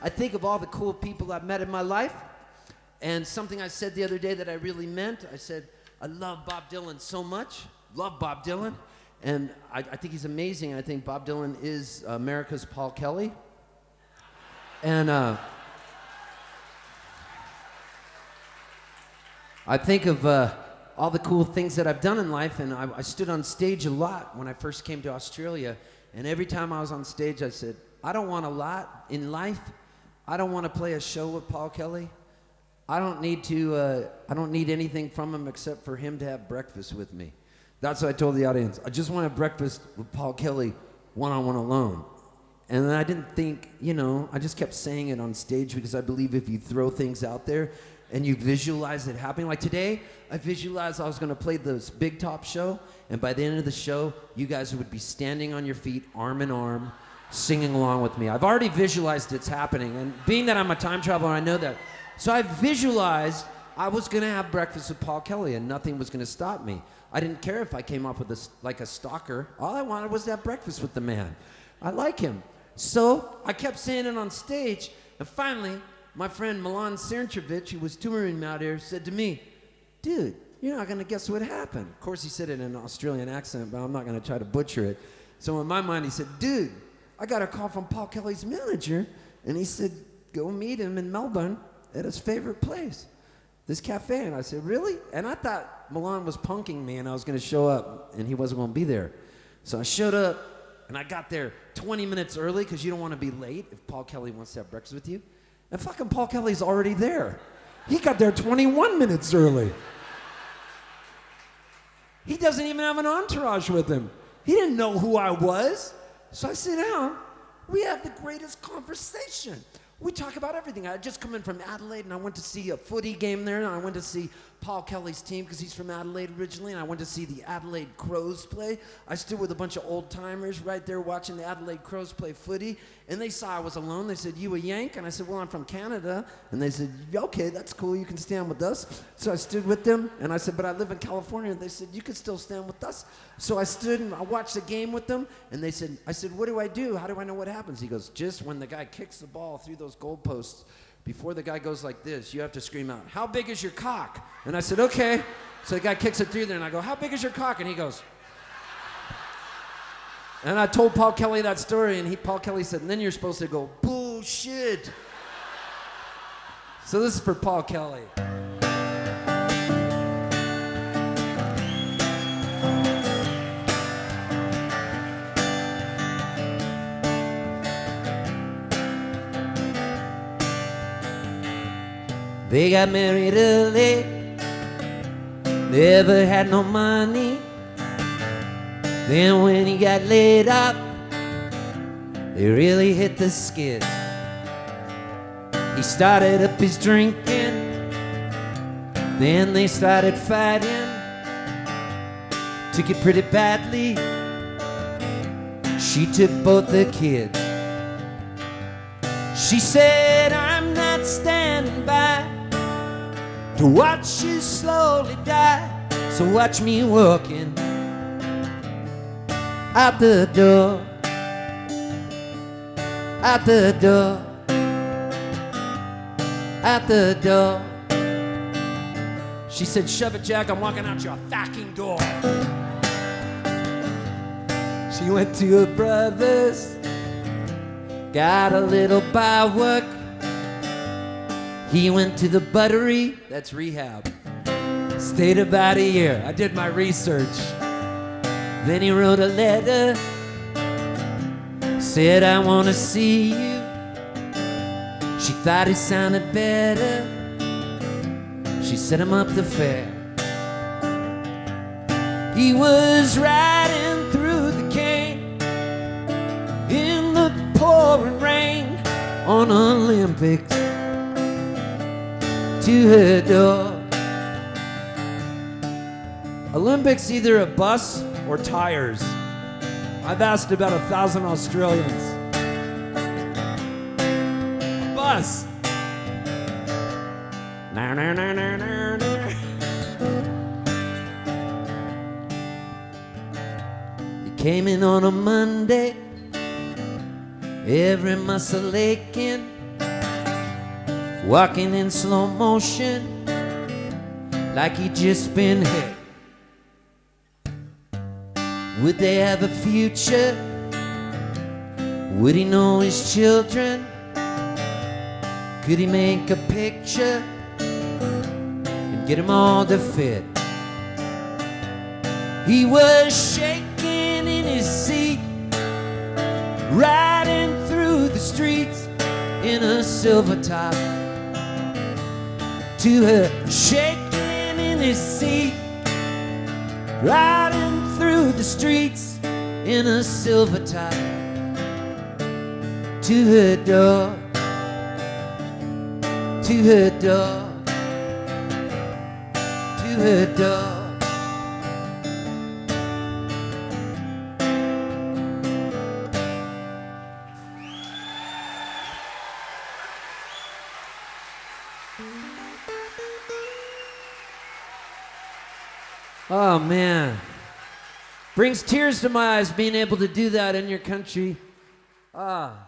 I think of all the cool people I've met in my life, and something I said the other day that I really meant. I said, I love Bob Dylan so much. Love Bob Dylan. And I think he's amazing. I think Bob Dylan is America's Paul Kelly. And I think of all the cool things that I've done in life, and I stood on stage a lot when I first came to Australia, and every time I was on stage, I said, I don't want a lot in life. I don't want to play a show with Paul Kelly. I don't need anything from him except for him to have breakfast with me. That's what I told the audience. I just want to have breakfast with Paul Kelly one-on-one alone. And then I didn't think, I just kept saying it on stage because I believe if you throw things out there and you visualize it happening. Like today, I visualized I was going to play this Big Top show, and by the end of the show, you guys would be standing on your feet, arm in arm, singing along with me. I've already visualized it's happening, and being that I'm a time traveler, I know that. So I visualized I was going to have breakfast with Paul Kelly, and nothing was going to stop me. I didn't care if I came up with a stalker. All I wanted was to have breakfast with the man. I like him. So I kept saying it on stage, and finally, my friend Milan Sernchevich, who was touring me out here, said to me, dude, you're not going to guess what happened. Of course, he said it in an Australian accent, but I'm not going to try to butcher it. So in my mind, he said, dude, I got a call from Paul Kelly's manager, and he said, go meet him in Melbourne at his favorite place, this cafe. And I said, really? And I thought Milan was punking me, and I was going to show up, and he wasn't going to be there. So I showed up, and I got there 20 minutes early, because you don't want to be late if Paul Kelly wants to have breakfast with you. And fucking Paul Kelly's already there. He got there 21 minutes early. He doesn't even have an entourage with him. He didn't know who I was. So I sit down, we have the greatest conversation. We talk about everything. I had just come in from Adelaide, and I went to see a footy game there, and I went to see Paul Kelly's team because he's from Adelaide originally, and I went to see the Adelaide Crows play. I stood with a bunch of old-timers right there watching the Adelaide Crows play footy, and they saw I was alone. They said, you a Yank? And I said, well, I'm from Canada. And they said, okay, that's cool. You can stand with us. So I stood with them, and I said, but I live in California. And they said, you can still stand with us. So I stood, and I watched the game with them, and I said, what do I do? How do I know what happens? He goes, just when the guy kicks the ball through those goalposts, before the guy goes like this, you have to scream out, how big is your cock? And I said, okay. So the guy kicks it through there, and I go, how big is your cock? And he goes, and I told Paul Kelly that story, and Paul Kelly said, and then you're supposed to go, bullshit. So this is for Paul Kelly. They got married early, never had no money. Then when he got laid off, they really hit the skids. He started up his drinking, then they started fighting. Took it pretty badly, she took both the kids. She said, I'm not standing by to watch you slowly die, so watch me walking out the door, out the door, out the door. She said, shove it, Jack, I'm walking out your fucking door. She went to her brother's, got a little bar work. He went to the buttery, that's rehab. Stayed about a year, I did my research. Then he wrote a letter, said, I want to see you. She thought he sounded better. She set him up the fare. He was riding through the cane in the pouring rain on Olympics to her door. Olympics either a bus or tires. I've asked about 1,000 Australians. A bus. Nah, nah, nah, nah, nah, nah. He came in on a Monday, every muscle aching. walking in slow motion like he'd just been hit. Would they have a future? Would he know his children? Could he make a picture and get them all to fit? He was shaking in his seat, riding through the streets in a silver top. To her, shaking in his seat, riding through the streets in a silver top. To her door, to her door, to her door. Oh man, brings tears to my eyes being able to do that in your country. Ah.